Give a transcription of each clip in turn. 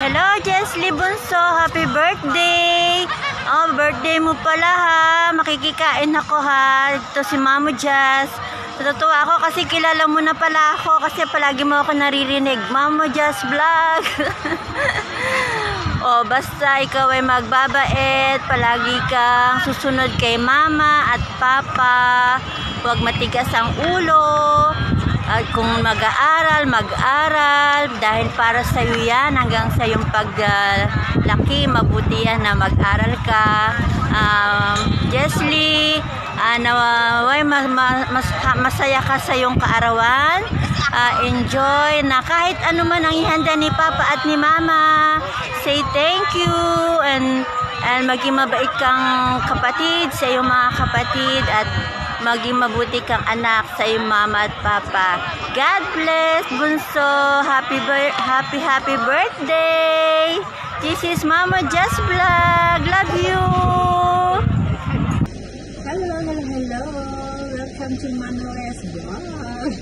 Hello, Jesly Bunso. Happy birthday. Oh, birthday mo pala ha. Makikikain ako ha. Ito si Mamo Jess. Natutuwa ako kasi kilala mo na pala ako kasi palagi mo ako naririnig. Mamo Jess Vlog. Oh, basta ikaw ay magbabait. Palagi kang susunod kay Mama at Papa. Huwag matigas ang ulo. At kung mag-aaral, mag-aral dahil para sa iyo yan hanggang sa iyong paglaki, mabuti yan na mag-aral ka. Jesly, naway masaya ka sa iyong kaarawan. Enjoy na kahit ano man ang ihanda ni Papa at ni Mama. Say thank you and maging mabait kang kapatid sa iyong mga kapatid at maging mabuti kang anak sa iyong mama at papa. God bless, Bunso. Happy birthday. This is Mama Jess Vlog. Love you. Hello. Welcome to Manoes Vlog.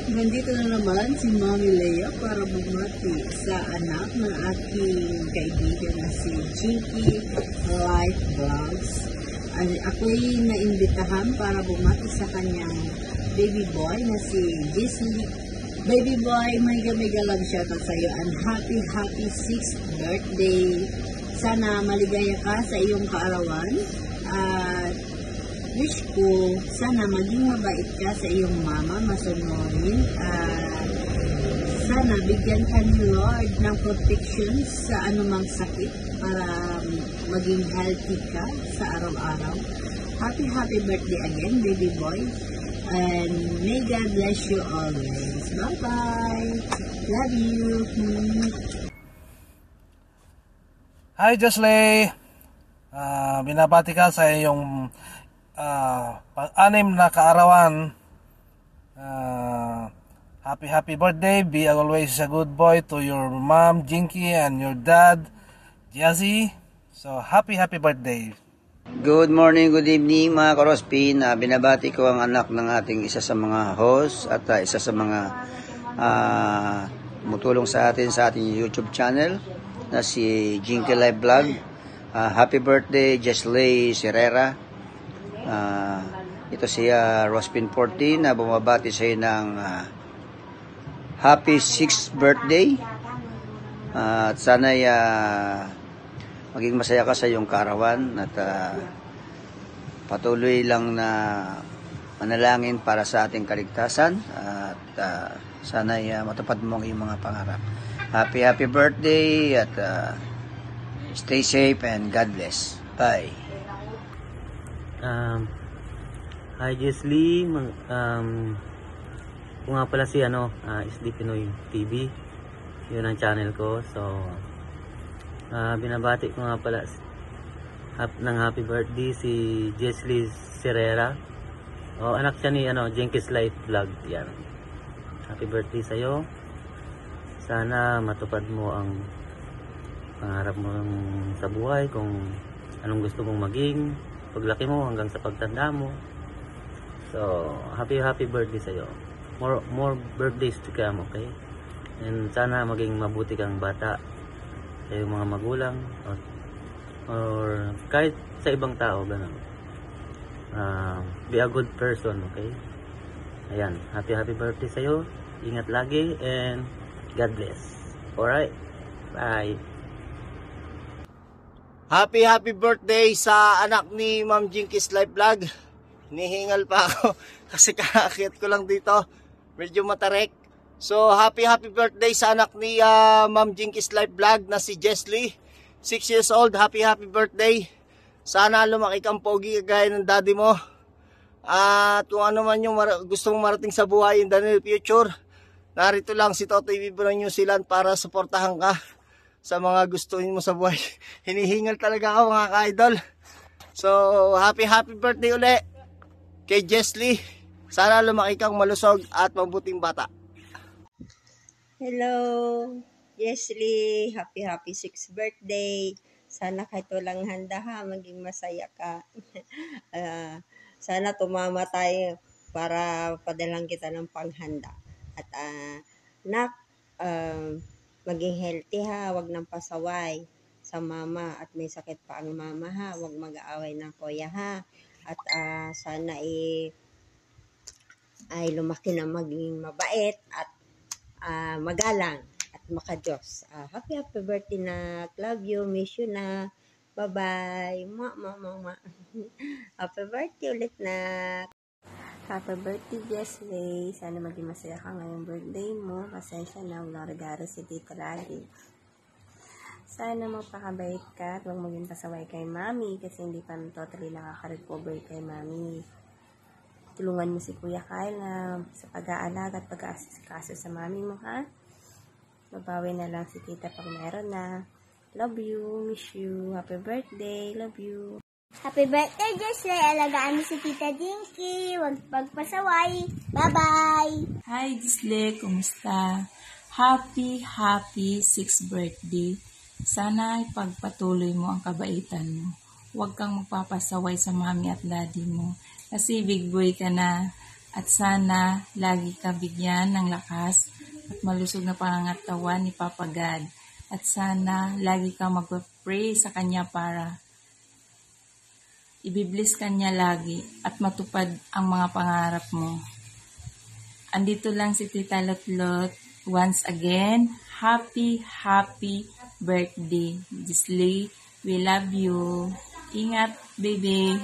Nandito na naman si Mami Lea para bumati sa anak ng aking kaibigan na si Jinky Life Vlogs. Ako'y naimbitahan para bumati sa kanyang baby boy na si Jesly. Baby boy, mega love shoutout sa iyo and happy 6th birthday. Sana maligaya ka sa iyong kaarawan at wish ko sana maging mabait ka sa iyong mama, masunurin at sana bigyan ka ni Lord ng protection sa anumang sakit para maging healthy ka sa araw-araw. Happy birthday again, baby boy. And may God bless you always. Bye-bye. Love you. Hi, Jesly. Binabati ka sa iyong pang-anim na kaarawan. Happy birthday. Be always a good boy to your mom, Jinky, and your dad, Jazzy. So, happy birthday. Good morning, good evening mga karospin. Binabati ko ang anak ng ating isa sa mga host at isa sa mga tumutulong sa ating YouTube channel na si Jinky Live Vlog. Happy birthday, Jesly Serrera. Ito si Rospin 14 na bumabati sa iyo ng happy 6th birthday. At sana'y maging masaya ka sa iyong kaarawan at patuloy lang na manalangin para sa ating kaligtasan at sana'y matupad mo ang iyong mga pangarap. Happy birthday at stay safe and God bless. Bye. Hi Jesly, kung nga pala si SD Pinoy TV, yun ang channel ko. So binabati ko nga pala ng happy birthday si Jesly Serrera. Anak siya ni Jinky's Life Vlog. Yan. Happy birthday sa'yo. Sana matupad mo ang pangarap mo sa buhay, kung anong gusto mong maging paglaki mo hanggang sa pagtanda mo. So happy birthday sa'yo. More birthdays to come, okay? And sana maging mabuti kang bata sa iyong mga magulang or kahit sa ibang tao, gano'n. Be a good person, okay? Ayan, happy birthday sa'yo. Ingat lagi and God bless. Alright, bye. Happy birthday sa anak ni Ma'am Jinky's Life Vlog. Hinihingal pa ako kasi kakakit ko lang dito. Medyo matarik. So, happy birthday sa anak ni Ma'am Jinky's Life Vlog na si Jesly. 6 years old. Happy birthday. Sana lumaki kang pogi kagaya ng daddy mo. At kung ano man yung gusto mong marating sa buhay in the near future, narito lang si Totoy Vivo ng New Zealand para suportahan ka sa mga gustuhin mo sa buhay. Hinihingal talaga ako mga ka-idol. So, happy birthday uli kay Jesly. Sana lumaki kang malusog at mabuting bata. Hello, Jesly. Happy 6th birthday. Sana kahit walang handa ha, maging masaya ka. Sana tumama tayo para padalang kita ng panghanda. At maging healthy ha, wag nang pasaway sa mama at may sakit pa ang mama ha, wag mag-aaway ng kuya ha. At sana ay lumaki na maging mabait at magalang at makadiyos. Happy birthday na, love you, miss you na. Bye-bye. Happy birthday ulit na. Happy birthday, Jessie. Sana maging masaya ka ngayong birthday mo. Pasensya na, walang regalo si tita lagi. Sana magpakabait ka at huwag maging pasaway kay mami kasi hindi pa totally nakaka-recover kay mami. Tulungan mo si Kuya Kyle sa pag-aalaga at pag-aasikaso sa mami mo, ha? Mabawi na lang si tita pag meron na. Love you, miss you. Happy birthday, love you. Happy birthday, Jessie. Alagaan mo si Tita Dinky. Huwag pagpasaway. Bye-bye. Hi, Gisle. Kumusta? Happy 6th birthday. Sana ipagpatuloy mo ang kabaitan mo. Huwag kang magpapasaway sa mami at daddy mo. Kasi big boy ka na. At sana lagi ka bigyan ng lakas at malusog na pangangatawan ni Papa God. At sana lagi kang mag-pray sa Kanya para ibibless Kanya lagi at matupad ang mga pangarap mo. Andito lang si Tita Lotlot. Once again, happy birthday, Gisle. We love you. Ingat, baby.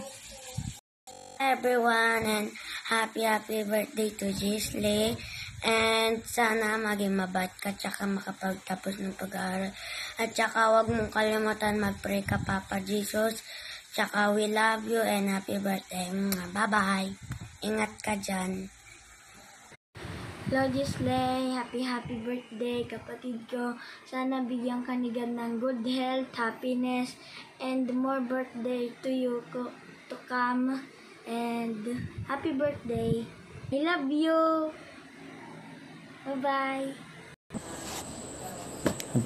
Everyone, and happy birthday to Gisle. And sana maging mabait ka tsaka makapagtapos ng pag-aaral. At tsaka huwag mong kalimutan mag-pray ka, Papa Jesus. Tsaka we love you and happy birthday. Bye-bye. Ingat ka dyan. Hello, Gisle. Happy birthday, kapatid ko. Sana bigyan ka ni God ng good health, happiness, and more birthday to you to come. And happy birthday. I love you. Bye-bye.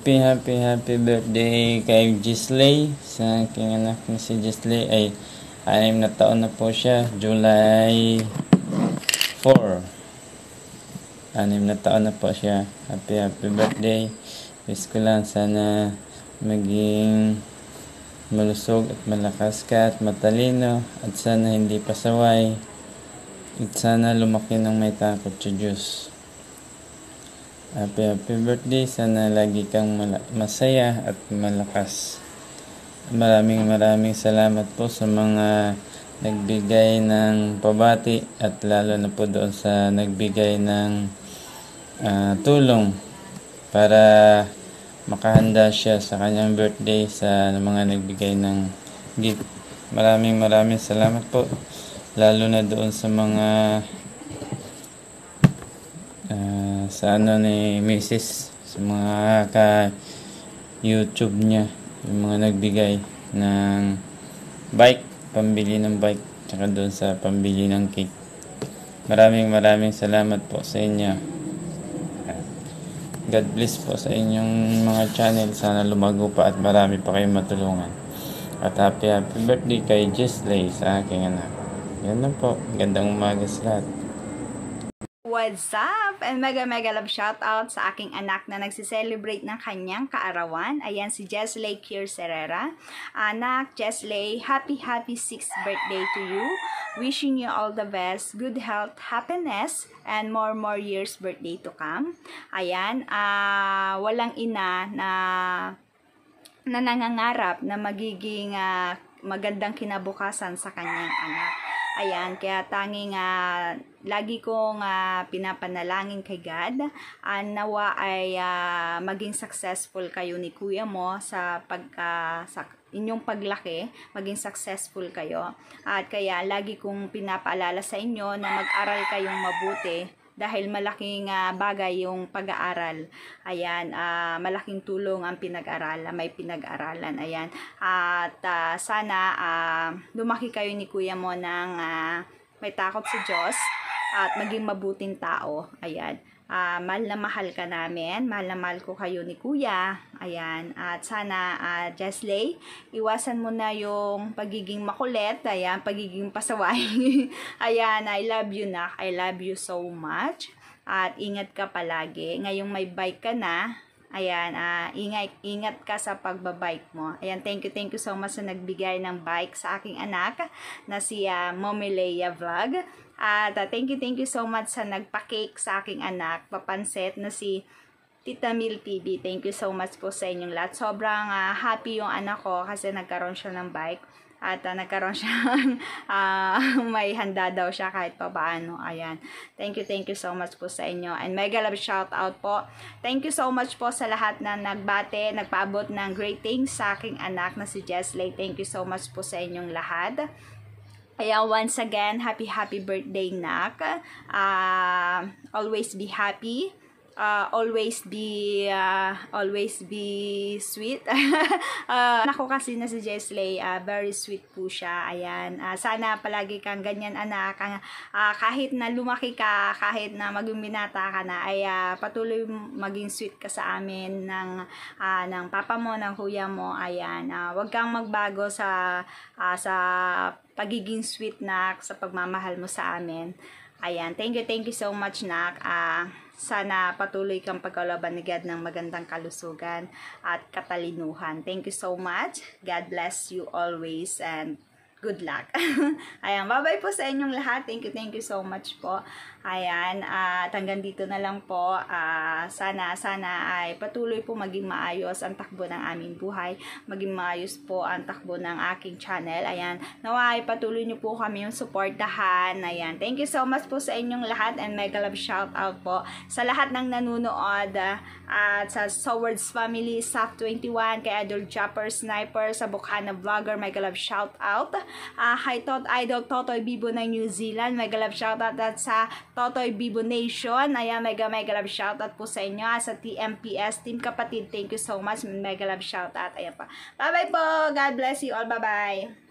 Happy birthday kay Gisle. Sa aking anak na si Gisle ay 6 na taon na po siya. July 4. 6 na taon na po siya. Happy birthday. Wish ko lang sana maging malusog at malakas ka at matalino at sana hindi pasaway at sana lumaki ng may takot sa Diyos. Happy birthday. Sana lagi kang masaya at malakas. Maraming salamat po sa mga nagbigay ng pabati at lalo na po doon sa nagbigay ng tulong para makahanda siya sa kanyang birthday sa mga nagbigay ng gift. Maraming salamat po. Lalo na doon sa mga sa ni Mrs. sa mga ka-YouTube niya, yung mga nagbigay ng bike, pambili ng bike, tsaka doon sa pambili ng cake. Maraming salamat po sa inyo. God bless po sa inyong mga channel. Sana lumago pa at marami pa kayong matulungan. At happy birthday kay Jessie sa aking anak. Yan lang po. Gandang umaga sa lahat. What's up? And mega love shoutout sa aking anak na nagsiselebrate ng kanyang kaarawan. Ayan si Jessie Kier Serrera. Anak, Jessie, happy 6th birthday to you. Wishing you all the best, good health, happiness, and more years birthday to come. Ayan, walang ina na nangangarap na magiging magandang kinabukasan sa kanyang anak. Ayan, kaya tanging lagi kong pinapanalangin kay God, nawa ay maging successful kayo ni kuya mo sa inyong paglaki, maging successful kayo. At kaya lagi kong pinapaalala sa inyo na mag-aral kayong mabuti dahil malaking bagay yung pag-aaral. Ayan, malaking tulong ang may pinag-aralan. Ayan, at sana lumaki kayo ni kuya mo ng may takot sa Diyos at maging mabuting tao. Ayan, mahal na mahal ka namin, mahal na mahal ko kayo ni kuya. Ayan, at sana Jessie, iwasan mo na yung pagiging makulit, ayan, pagiging pasaway. Ayan, I love you na, I love you so much. At ingat ka palagi. Ngayong may bike ka na, Ayan, ingat ka sa pagbabike mo. Ayan, thank you so much sa nagbigay ng bike sa aking anak na si Mommy Leia Vlog. At thank you so much sa nagpa-cake sa aking anak, papansit na si Tita Mil TV. Thank you so much po sa inyong lahat. Sobrang happy yung anak ko kasi nagkaroon siya ng bike. At nagkaroon siya, may handa daw siya kahit pa paano. Ayan. Thank you so much po sa inyo. And mega love shout out po. Thank you so much po sa lahat na nagbate, nagpaabot ng greetings sa aking anak na si Jesley. Thank you so much po sa inyong lahat. Kaya once again, happy birthday, Nak. Always be happy. Always be sweet. Ako kasi na si Jesley, very sweet po siya. Ayan, sana palagi kang ganyan, anak. Kahit na lumaki ka, kahit na maging binata ka na, ay patuloy maging sweet ka sa amin ng papa mo, ng kuya mo. Ayan, wag kang magbago sa pagiging sweet, Nak, sa pagmamahal mo sa amin. Ayan, thank you so much, Nak. Sana patuloy kang pagkalaban ni God ng magandang kalusugan at katalinuhan. Thank you so much. God bless you always and good luck. Ayan, bye-bye po sa inyong lahat. Thank you so much po. Ayan, at hanggang dito na lang po. Sana ay patuloy po maging maayos ang takbo ng aming buhay. Maging maayos po ang takbo ng aking channel. Ayan, naway patuloy niyo po kami yung supportahan. Ayan, thank you so much po sa inyong lahat and mega love shout out po sa lahat ng nanonood at sa Sowards Family, Staff 21, kay Idol Japper Sniper, sa Bukhana Vlogger, mega love shout out. Kay Idol Totoy Bibo ng New Zealand, mega love shout out. At sa Totoy Bibo Nation, ayan, mega love shoutout po sa inyo. Sa TMPS, Team Kapatid, thank you so much, mega love shoutout. Ayan pa. Bye-bye po. God bless you all. Bye-bye.